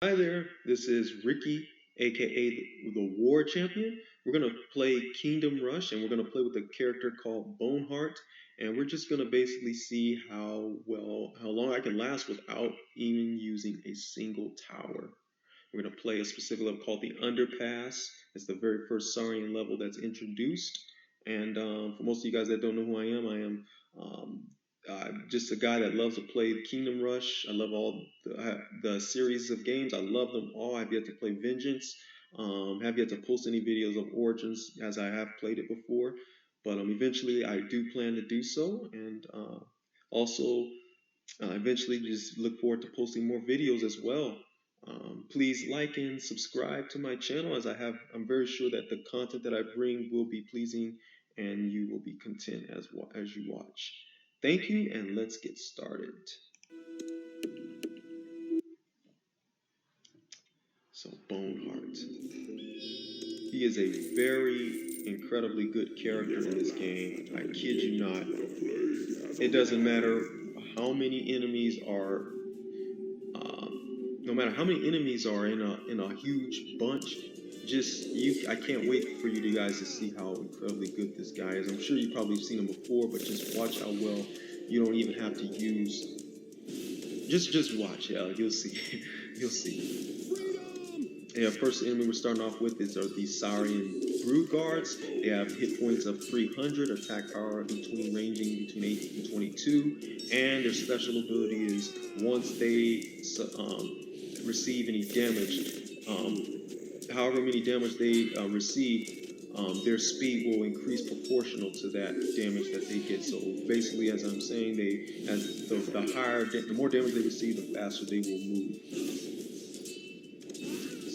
Hi there, this is Ricky, aka the War Champion. We're gonna play Kingdom Rush, and we're gonna play with a character called Boneheart, and we're just gonna basically see how long I can last without even using a single tower. We're gonna play a specific level called the Underpass. It's the very first Saurian level that's introduced, and for most of you guys that don't know who I am um, just a guy that loves to play Kingdom Rush. I love all the series of games. I love them all. I've yet to play Vengeance. Have yet to post any videos of Origins as I have played it before. But eventually I do plan to do so. And also eventually just look forward to posting more videos as well. Please like and subscribe to my channel as I'm very sure that the content that I bring will be pleasing and you will be content as you watch. Thank you, and let's get started. So, Boneheart. He is a very incredibly good character in this game. I kid you not. It doesn't matter how many enemies are, no matter how many enemies are in a huge bunch. I can't wait for you guys to see how incredibly good this guy is. I'm sure you've probably seen him before, but just watch how well you don't even have to use. Just watch, yeah, you'll see, you'll see. Yeah, first enemy we're starting off with are these Saurian Brood Guards. They have hit points of 300, attack power ranging between 18 and 22, and their special ability is once they receive any damage, however many damage they receive, their speed will increase proportional to that damage that they get. So basically, as I'm saying, the more damage they receive, the faster they will move.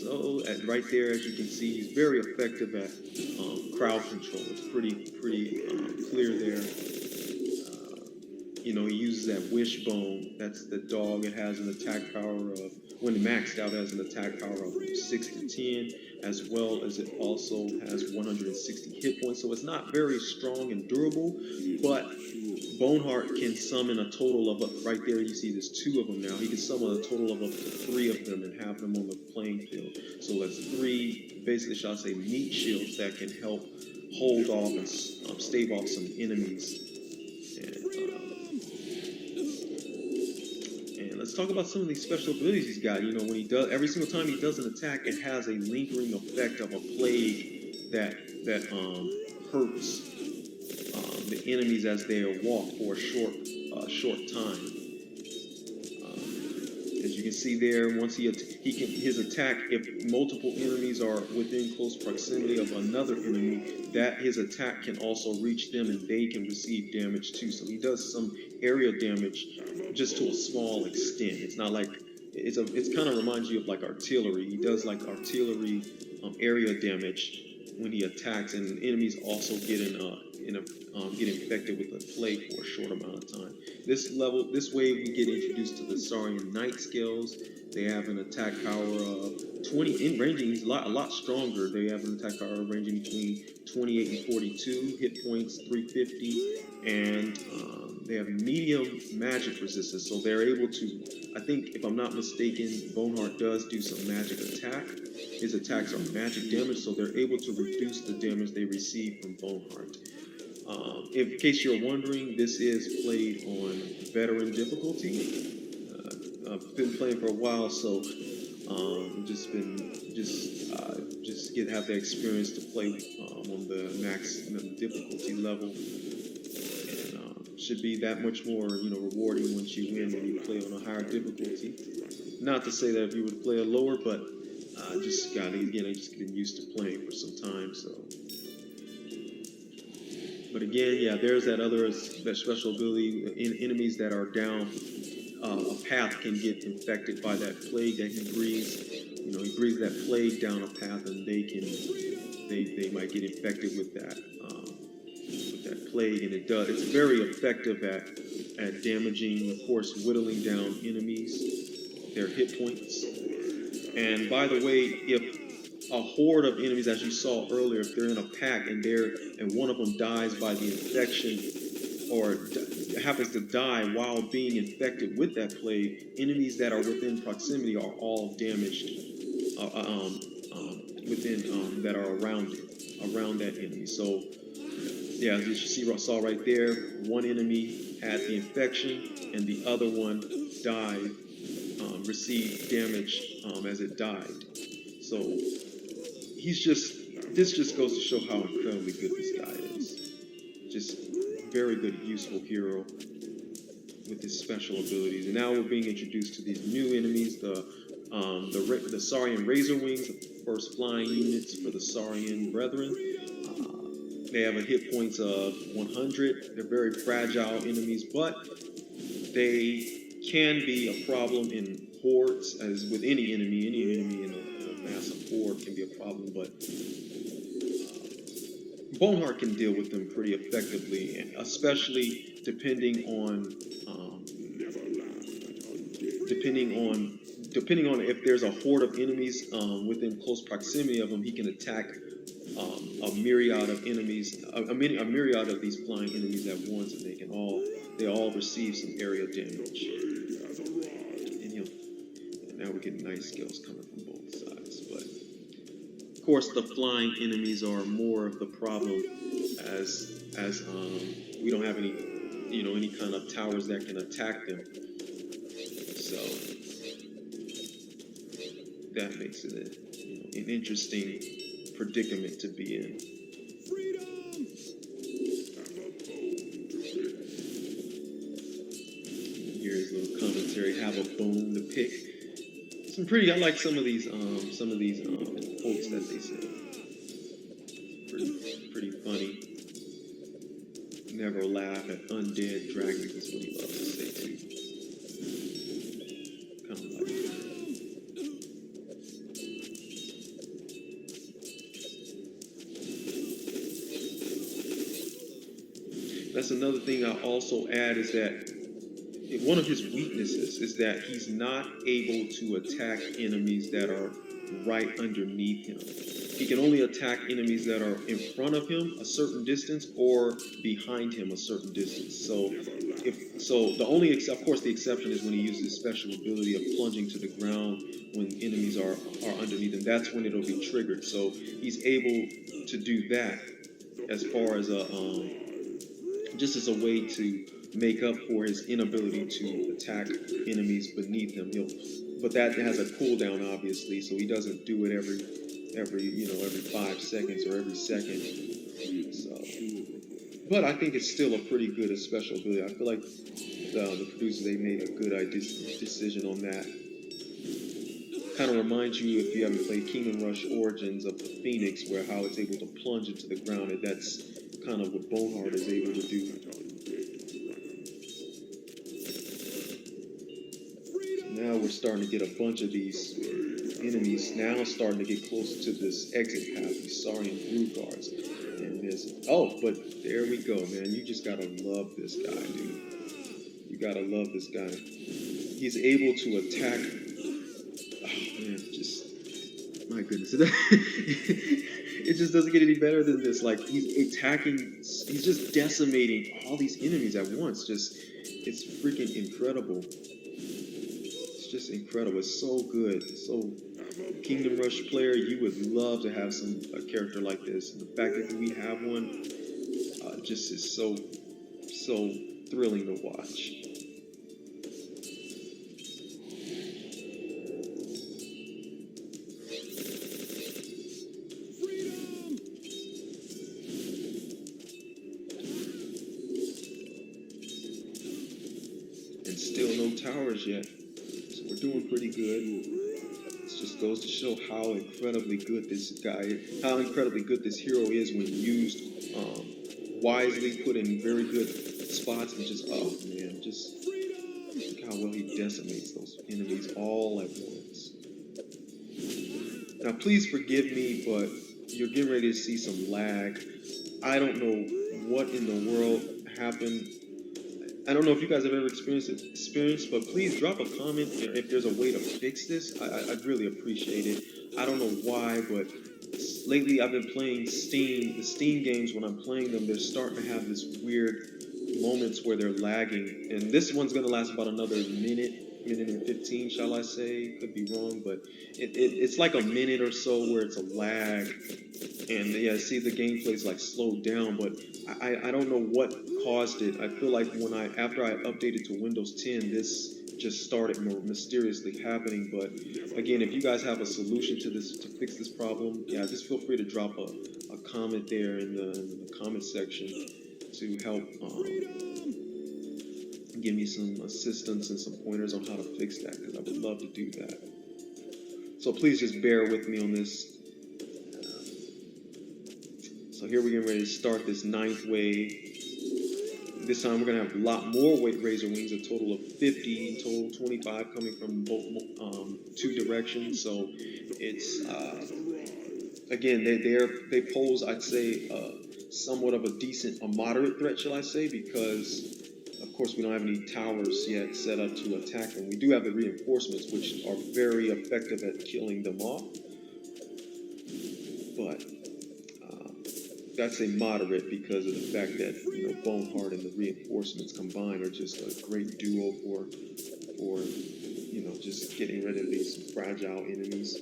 So right there, as you can see, he's very effective at crowd control. It's pretty clear there. He uses that wishbone. That's the dog. It has an attack power of, when maxed out, has an attack power of 6 to 10, as well as it also has 160 hit points. So it's not very strong and durable, but Boneheart can summon a total of, right there you see there's two of them now. He can summon a total of up to three of them and have them on the playing field. So that's three, basically, shall I say, meat shields that can help hold off and stave off some enemies. And let's talk about some of these special abilities he's got. When he does, every single time he does an attack, it has a lingering effect of a plague that hurts the enemies as they walk for a short time. As you can see there, once his attack, if multiple enemies are within close proximity of another enemy, that his attack can also reach them and they can receive damage too. So he does some area damage just to a small extent. It's not like it's kind of reminds you of like artillery. He does like artillery area damage when he attacks, and enemies also get infected with the plague for a short amount of time. This way, we get introduced to the Saurian Night Scales. They have an attack power of 20 in ranging. He's a lot stronger. They have an attack power ranging between 28 and 42, hit points 350, and they have medium magic resistance. So they're able to, I think, if I'm not mistaken, Boneheart does do some magic attack. His attacks are magic damage, so they're able to reduce the damage they receive from Boneheart. In case you're wondering, this is played on veteran difficulty. I've been playing for a while, so have the experience to play on the maximum difficulty level, and should be that much more rewarding once you win when you play on a higher difficulty. Not to say that if you would play a lower, but I just been used to playing for some time, so. But again, yeah, there's that special ability. Enemies that are down a path can get infected by that plague that he breathes. He breathes that plague down a path, and they might get infected with that plague, and it's very effective at damaging, of course, whittling down enemies, their hit points. And by the way, if a horde of enemies, as you saw earlier, if they're in a pack and one of them dies by the infection or happens to die while being infected with that plague, enemies that are within proximity are all damaged within that are around that enemy. So yeah, as you saw right there, one enemy had the infection and the other one died, received damage as it died. So this just goes to show how incredibly good this guy is. Just very good, useful hero with his special abilities. And now we're being introduced to these new enemies, the Saurian Razor Wings, the first flying units for the Saurian Brethren. They have a hit points of 100. They're very fragile enemies, but they can be a problem in hordes, as with any enemy in a massive horde can be a problem, but Boneheart can deal with them pretty effectively, and especially depending on if there's a horde of enemies within close proximity of him, he can attack a myriad of enemies, a myriad of these flying enemies at once, and they all receive some area damage. And now we're getting nice skills coming from both sides, but of course the flying enemies are more of the problem, as we don't have any kind of towers that can attack them. So that makes it an interesting predicament to be in. Here's a little commentary. Have a bone to pick. I like some of these quotes that they say. Pretty funny. Never laugh at undead dragons is what he loves to say too. Kind of like that. That's another thing I'll also add, is that one of his weaknesses is that he's not able to attack enemies that are right underneath him. He can only attack enemies that are in front of him a certain distance or behind him a certain distance. So of course the exception is when he uses his special ability of plunging to the ground when enemies are underneath him. That's when it'll be triggered. So he's able to do that as far as just as a way to make up for his inability to attack enemies beneath him. But that has a cooldown, obviously, so he doesn't do it every 5 seconds or every second. So, but I think it's still a pretty good special ability. I feel like the producers, they made a good decision on that. Kind of reminds you, if you haven't played Kingdom Rush Origins, of the Phoenix, where how it's able to plunge into the ground, and that's kind of what Boneheart is able to do. Now we're starting to get a bunch of these enemies now starting to get closer to this exit path, these Saurian brood guards. And but there we go, man. You just gotta love this guy, dude. You gotta love this guy. He's able to attack. Oh man, just my goodness. It just doesn't get any better than this. Like, he's just decimating all these enemies at once. It's freaking incredible. It's just incredible. It's so good. So, Kingdom Rush player, you would love to have a character like this. And the fact that we have one just is so thrilling to watch. And still no towers yet. So we're doing pretty good. This just goes to show how incredibly good this hero is when used wisely, put in very good spots, and just look how well he decimates those enemies all at once. Now please forgive me, but you're getting ready to see some lag. I don't know what in the world happened. I don't know if you guys have ever experienced, but please drop a comment if there's a way to fix this. I'd really appreciate it. I don't know why, but lately I've been playing Steam. The Steam games, when I'm playing them, they're starting to have this weird moments where they're lagging, and this one's gonna last about another minute and 15, shall I say? Could be wrong, but it's like a minute or so where it's a lag, and yeah, see the gameplay's like slowed down, but I don't know what caused it. I feel like after I updated to Windows 10, this just started more mysteriously happening. But again, if you guys have a solution to this to fix this problem, yeah, just feel free to drop a comment there in the comment section to help give me some assistance and some pointers on how to fix that, because I would love to do that. So please just bear with me on this. So here we're getting ready to start this 9th wave. This time we're going to have a lot more razor wings, a total of 50, in total 25 coming from both 2 directions. So it's, again, they pose, I'd say, somewhat of a moderate threat, shall I say, because of course we don't have any towers yet set up to attack them. We do have the reinforcements, which are very effective at killing them off, but that's a moderate because of the fact that, you know, Boneheart and the reinforcements combined are just a great duo for you know, just getting rid of these fragile enemies.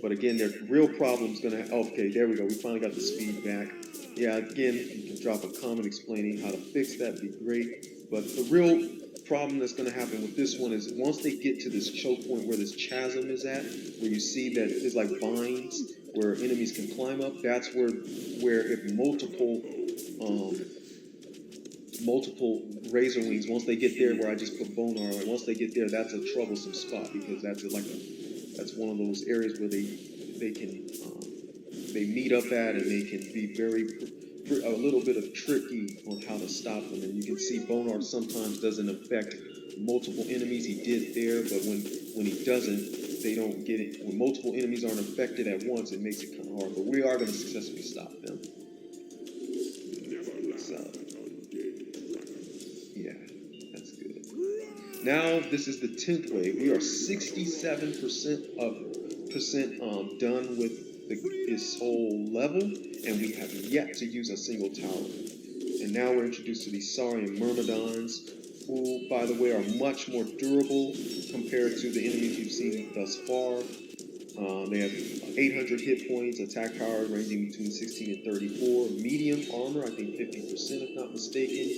But again, their real problem's gonna. Okay, there we go. We finally got the speed back. Yeah, again, you can drop a comment explaining how to fix that. Would be great. But the real problem that's gonna happen with this one is once they get to this choke point where this chasm is at, where you see that there's like vines where enemies can climb up. That's where if multiple razor wings, once they get there, where I just put Boneheart, once they get there, that's a troublesome spot, because that's one of those areas where they can they meet up at, and they can be a little bit of tricky on how to stop them. And you can see Boneheart sometimes doesn't affect multiple enemies. He did there, but when he doesn't, they don't get it. When multiple enemies aren't affected at once, it makes it kind of hard. But we are going to successfully stop them. So, yeah, that's good. Now this is the 10th wave. We are 67% done with this whole level, and we have yet to use a single tower. And now we're introduced to these Saurian Myrmidons, who, by the way, are much more durable compared to the enemies we've seen thus far. They have 800 hit points, attack power ranging between 16 and 34, medium armor, I think 50% if not mistaken.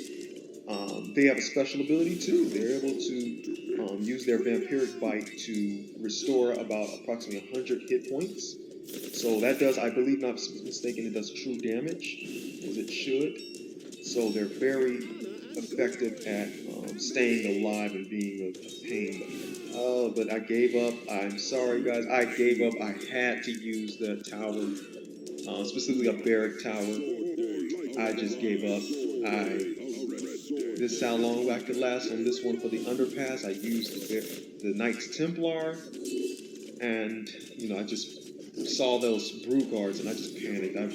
They have a special ability too. They're able to use their vampiric bite to restore about approximately 100 hit points. So that does, I believe, not mistaken, it does true damage, as it should. So they're very effective at staying alive and being a pain. But I gave up. I'm sorry, guys. I gave up. I had to use the tower, specifically a barrack tower. I just gave up. This is how long I could last on this one for the underpass. I used the Knights Templar, and you know, I just saw those brew guards and I just panicked. My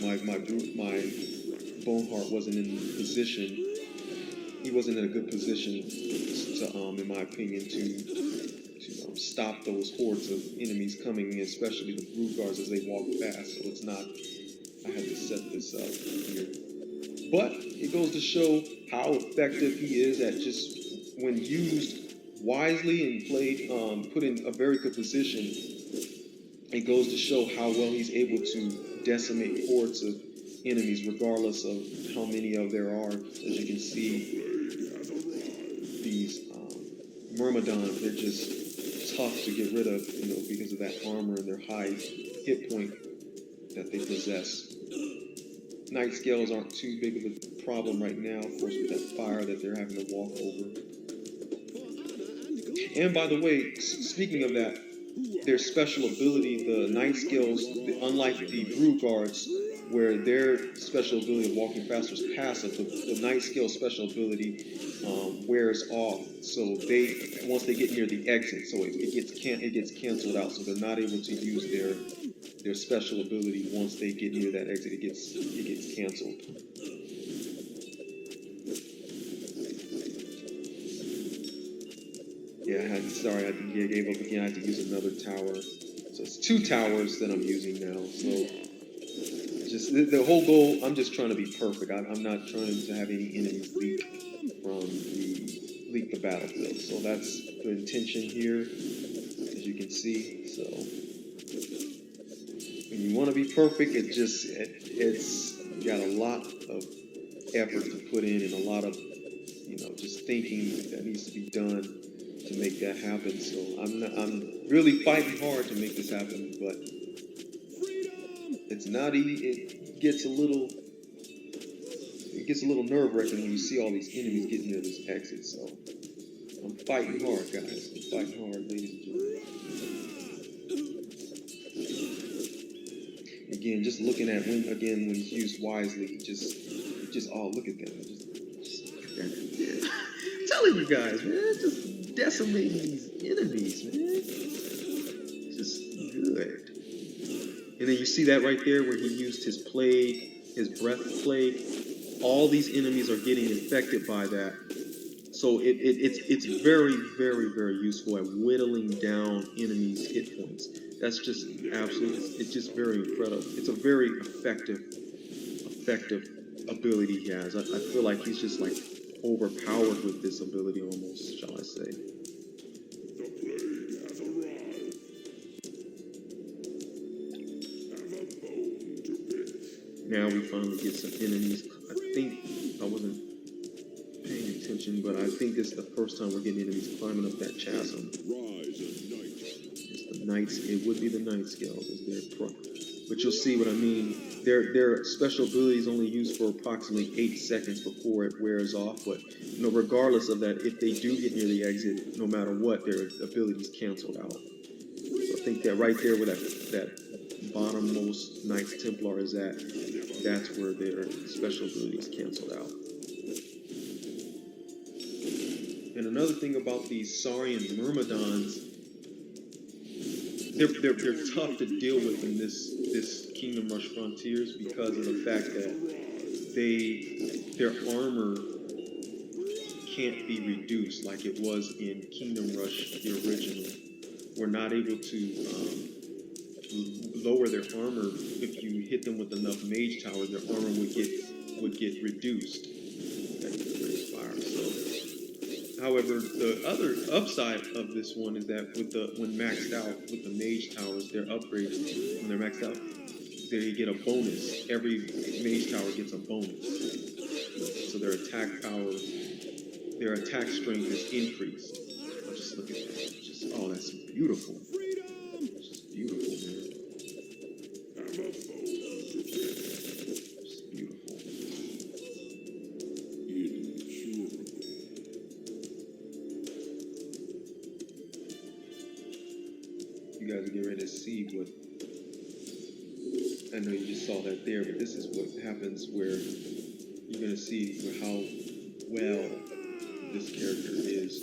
Boneheart wasn't in position. He wasn't in a good position to, in my opinion, to stop those hordes of enemies coming in, especially the brew guards as they walk past. So it's not. I had to set this up here. But it goes to show how effective he is at just when used wisely and played, put in a very good position. It goes to show how well he's able to decimate hordes of enemies, regardless of how many of there are. As you can see, these Myrmidons, they're just tough to get rid of, you know, because of that armor and their high hit point that they possess. Night scales aren't too big of a problem right now, of course, with that fire that they're having to walk over. And by the way, speaking of that, their special ability, the Night Scales, unlike the Brew Guards, where their special ability of walking faster is passive, the Night Scale special ability wears off. So once they get near the exit, so it gets canceled out. So they're not able to use their special ability once they get near that exit. It gets canceled. Yeah, I gave up again. I had to use another tower. So it's 2 towers that I'm using now. So Just the whole goal. I'm just trying to be perfect. I'm not trying to have any enemies leak the battlefield. So that's the intention here, as you can see. So when you want to be perfect, it's got a lot of effort to put in and a lot of just thinking that needs to be done to make that happen. So I'm really fighting hard to make this happen, but it's not easy. It gets a little nerve-wracking when you see all these enemies getting near this exit. So I'm fighting hard, guys. I'm fighting hard, ladies and gentlemen. Again, just looking at when it's used wisely, just oh, look at that. I'm telling you guys, man, just decimating these enemies, man. Just good. And then you see that right there where he used his plague, his breath plague. All these enemies are getting infected by that. So it's very, very, very useful at whittling down enemies' hit points. That's just absolutely, it's just very incredible. It's a very effective ability he has. I feel like he's just like overpowered with this ability almost, shall I say. Now we finally get some enemies. I think I wasn't paying attention, but I think this is the first time we're getting enemies climbing up that chasm. It's the knights. It would be the night scales as their pro. But you'll see what I mean. Their special abilities only used for approximately 8 seconds before it wears off. But regardless of that, if they do get near the exit, no matter what, their abilities canceled out. So I think that right there where that bottommost Knights Templar is at, that's where their special abilities canceled out. And another thing about these Saurian Myrmidons, they're tough to deal with in this Kingdom Rush Frontiers because of the fact that their armor can't be reduced like it was in Kingdom Rush the original. We're not able to lower their armor. If you hit them with enough mage tower, their armor would get reduced. However, the other upside of this one is that when maxed out with the mage towers, their upgrades, when they're maxed out, they get a bonus. Every mage tower gets a bonus. So their attack power, their attack strength is increased. Just look at that. Oh, that's beautiful. It's just beautiful, man. Just beautiful. You guys are getting ready to see what. I know you just saw that there, but this is what happens where you're going to see how well this character is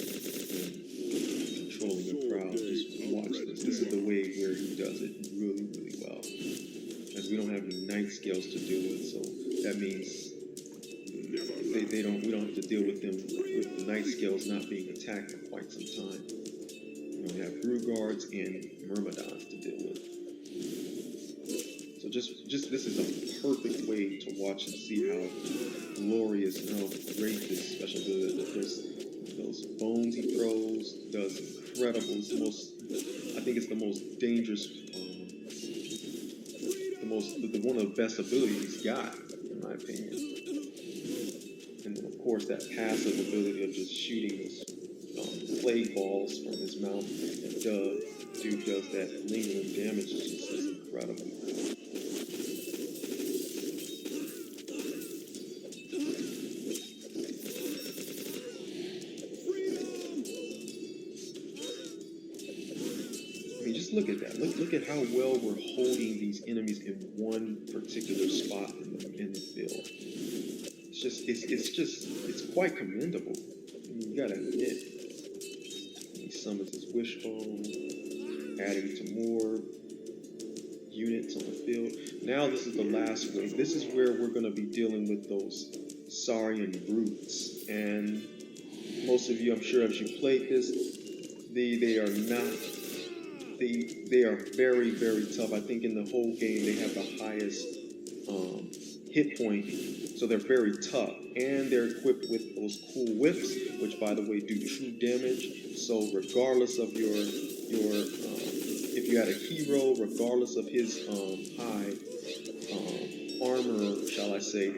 in controlling a crowd. Just watch this. This is the way where he does it really, really well. As we don't have any night scales to deal with, so that means we don't have to deal with them with the night scales not being attacked for quite some time. We only have Brew Guards and Myrmidons to deal with. So just this is a perfect way to watch and see how glorious and how great this special ability is. Those bones he throws does incredible. It's I think it's the most dangerous, one of the best abilities he's got, in my opinion. And then of course that passive ability of just shooting those plague balls from his mouth. Dude does that lingering damage. It's just incredible. Look at that. Look at how well we're holding these enemies in one particular spot in the field. It's quite commendable. I mean, you gotta admit. He summons his wishbone, adding to more units on the field. Now this is the last wave. This is where we're gonna be dealing with those Saurian brutes. And most of you, I'm sure, as you played this, they are not. They are very, very tough. I think in the whole game they have the highest um, hit point, so they're very tough, and they're equipped with those cool whips, which by the way do true damage. So regardless of if you had a hero, regardless of his high armor, shall I say,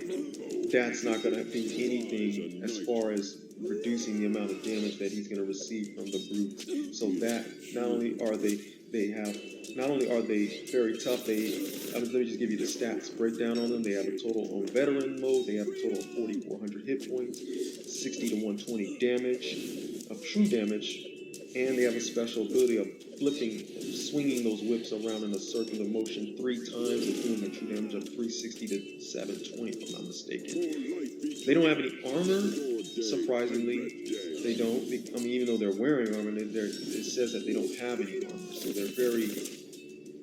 that's not going to be anything as far as reducing the amount of damage that he's going to receive from the brutes. So that not only are they have not only are they very tough, let me just give you the stats breakdown on them. They have a total on veteran mode. They have a total of 4,400 hit points, 60 to 120 damage of true damage, and they have a special ability of swinging those whips around in a circular motion 3 times and doing a true damage of 360 to 720, if I'm not mistaken. They don't have any armor, surprisingly. They don't. I mean, even though they're wearing armor, it says that they don't have any armor.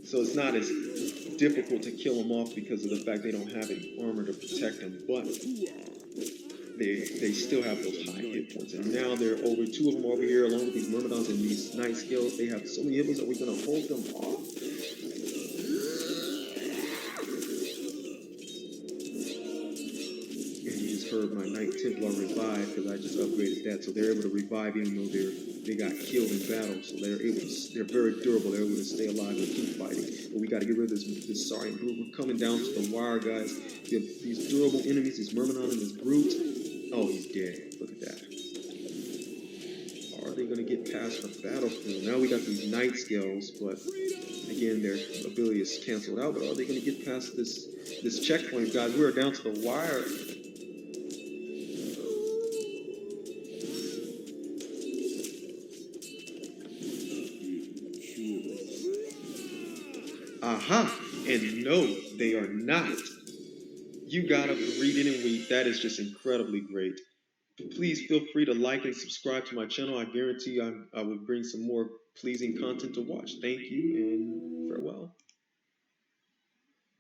So it's not as difficult to kill them off because of the fact they don't have any armor to protect them. But they still have those high hit points. And now there are over 2 of them over here, along with these Myrmidons and these night scales. They have so many hit points. Are we going to hold them off? And you just heard my Knight Templar revive because I just upgraded that. So they're able to revive even though they got killed in battle. So they're very durable. They're able to stay alive and keep fighting. But we got to get rid of this Saurian brute. We're coming down to the wire, guys. We have these durable enemies, this Myrmidon and this brute. Oh, he's dead. Look at that. Are they going to get past the battlefield? Now we got these night scales, but again, their ability is canceled out. But are they going to get past this checkpoint, guys? We are down to the wire. Aha! And no, they are not. You gotta read it and weep. That is just incredibly great. Please feel free to like and subscribe to my channel. I guarantee I will bring some more pleasing content to watch. Thank you and farewell.